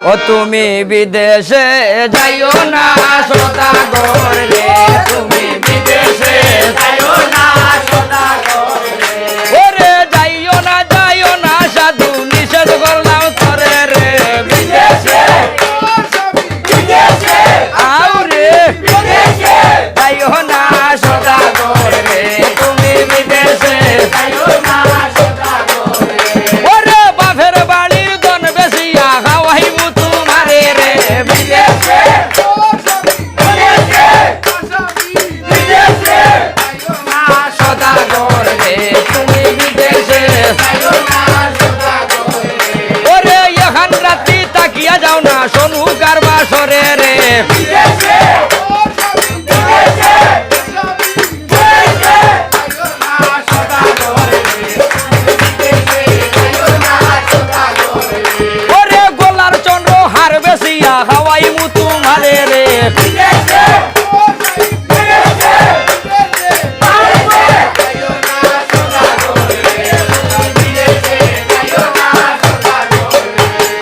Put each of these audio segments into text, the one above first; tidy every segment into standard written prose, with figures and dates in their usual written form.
ও তুমি বিদেশে যাইও না সদাগর রে, তুমি বিদেশে যাইও না সদাগর রে। ওরে যাইও না সাধু নিষেধ করলাম তোরে রে, বিদেশে আও রে, যাইও না সদাগর রে, তুমি বিদেশে যাইও না সদাগর রে। ওরে বাপের বাড়ির দন বেশিয়া খাওয়াইবু তোমারে রে, বিদেশে সদাগর রে, তুমি বিদেশে যাইও না সদাগর রে। ওরে এখন রাত্রি তাকিয়া যাও না সোনু কারবা সরে রে, বিদেশে ওরে গোলার চন্দ্র হার বেশিয়া হাওয়াই মুতু মারে রে,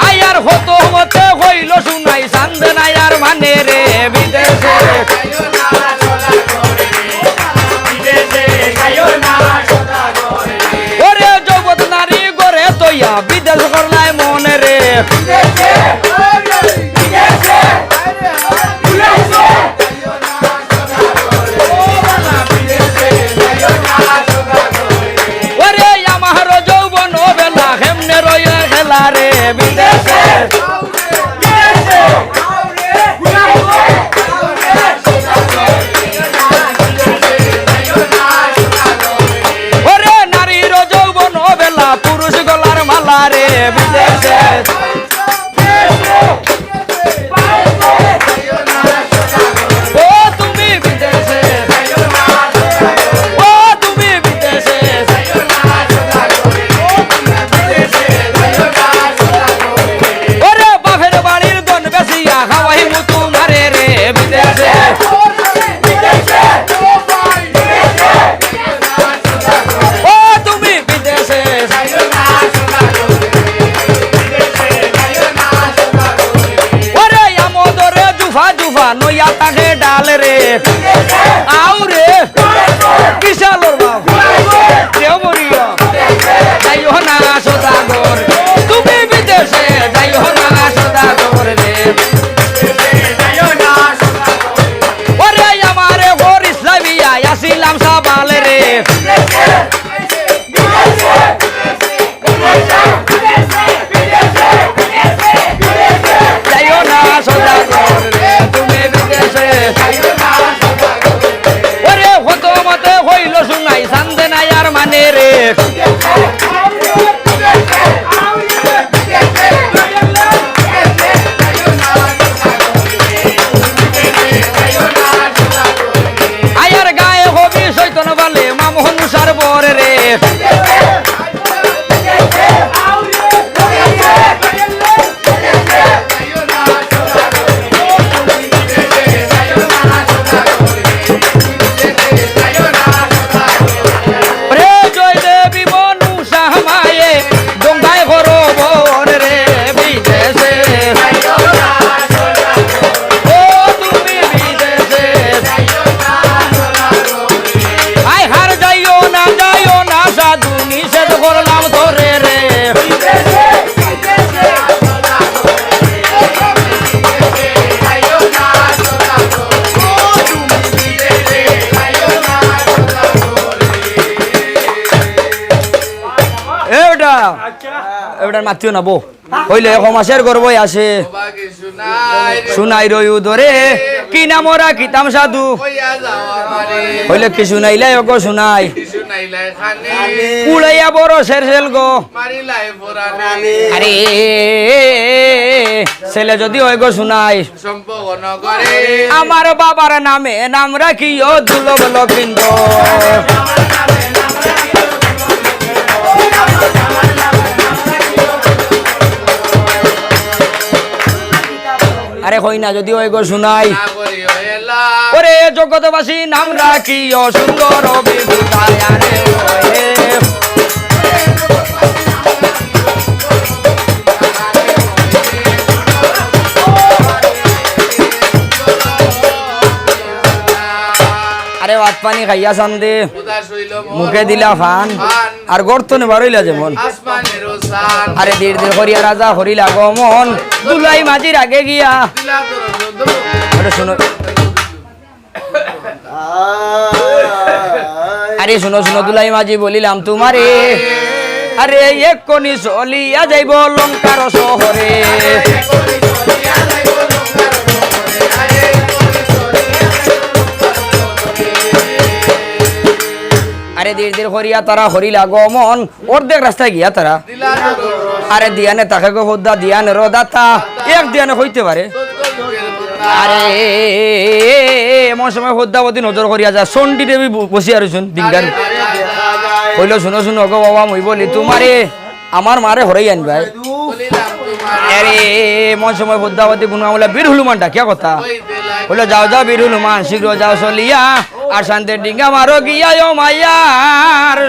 আয়ার হতো হতে হইল শুনাই চান্দ নাই আর মানে রে, বিদেশে ওরে জগৎ নারী গড়ে তৈয়া বিদেশ করলাই মনে রে, ওরে আমার যৌবন বেলা হেমনে রয়ে খেলা রে, বিদেশে ওরে নারীর যৌবন বেলা পুরুষ গলার মালা রে, বিদেশে ও তুমি বিদেশে, ও তুমি বিদেশে, ওরে বাপের বাড়ির দন বেশিয়া খাওয়াই মুতু মারে রে, বিদেশে ও তুমি বিদেশে, ওরে আমদরে জুফা জুফা নইয়া তাকে ডাল রে, আও রে বিশালর বাপ কেউ মরিয়া যাইও না সদাগর, তুমি বিদেশে যাইও না সদাগর রে। ওরে আমারে হর ইসলামিয়া আসিলাম সাবাল রে, যাইও না সদাগর রে, তুমি বিদেশে ওরে হতো মতে হইল শুনাই চান্দে নাই আর মানে রে, আয়ার গায়ে হবি সৈতন বলে মামোহন সার বর রে, রে জয় দেবী বনু শাহমায়ে গঙ্গায় হরো বর রে, বিদেশে ও তুমি বিদেশে আই হার যাইও না সাধু নিষেধ করলাম ধরে রে, এটা এটার মাতিও না বো হইলে সমাসের গর্বই আসে শুনাই রয়ু ধরে কি নামরা কিতাম সাধু হইলে কি শুনাইলে গো শুনাই কুলাইয়া বড় শেরশেল গো আরে ছেলে যদি হয় গো শুনাই আমার বাবার নামে নাম রাখিও দুলভ লক্ষিন্দ, আরে হই না যদি ওই গো শুনাই ওরে জগৎবাসী নাম রাখিও সুন্দর বিভূতায় আরে ওরে ভাত পানি খাইয়া চান্দে মুখে দিলা ফান আর গর্ত নেবার হইলা যেমন আরে ধীর ধীর করিয়া রাজা হরিলা গমন দুলাই মাঝির আগে গিয়া শুনো আরে শুনো শুনো দুলাই মাঝি বলিলাম তোমারে আরে এক কোনি চলিয়া যাইব লঙ্কার শহরে আরে ধীর ধীর হরিয়া তারা হরিলা গমন অর্ধেক রাস্তায় গিয়া তারা আরে দিয়ানে তাকে হোদ্দা দিয়ানে রদাতা এক দিয়ানে হইতে পারে আরে এমন সময় হোদ্দাবতী নজর করিয়া যায় চণ্ডী দেবী বসিয়া রয়েছেন ডিঙ্গার কইল শুনো শুনো গো বাবা মুই বলি তোমারে আমার মারে হরাই আনবাই আরে এমন সময় হোদ্দাবতী বুনা বলে বীর হনুমান ডাকিয়া কথা বললো যাও যাও বীর হনুমান শীঘ্র যাও চলিয়া আর শান্তির ডিঙ্গা মারো গিয়া ও মাইয়ার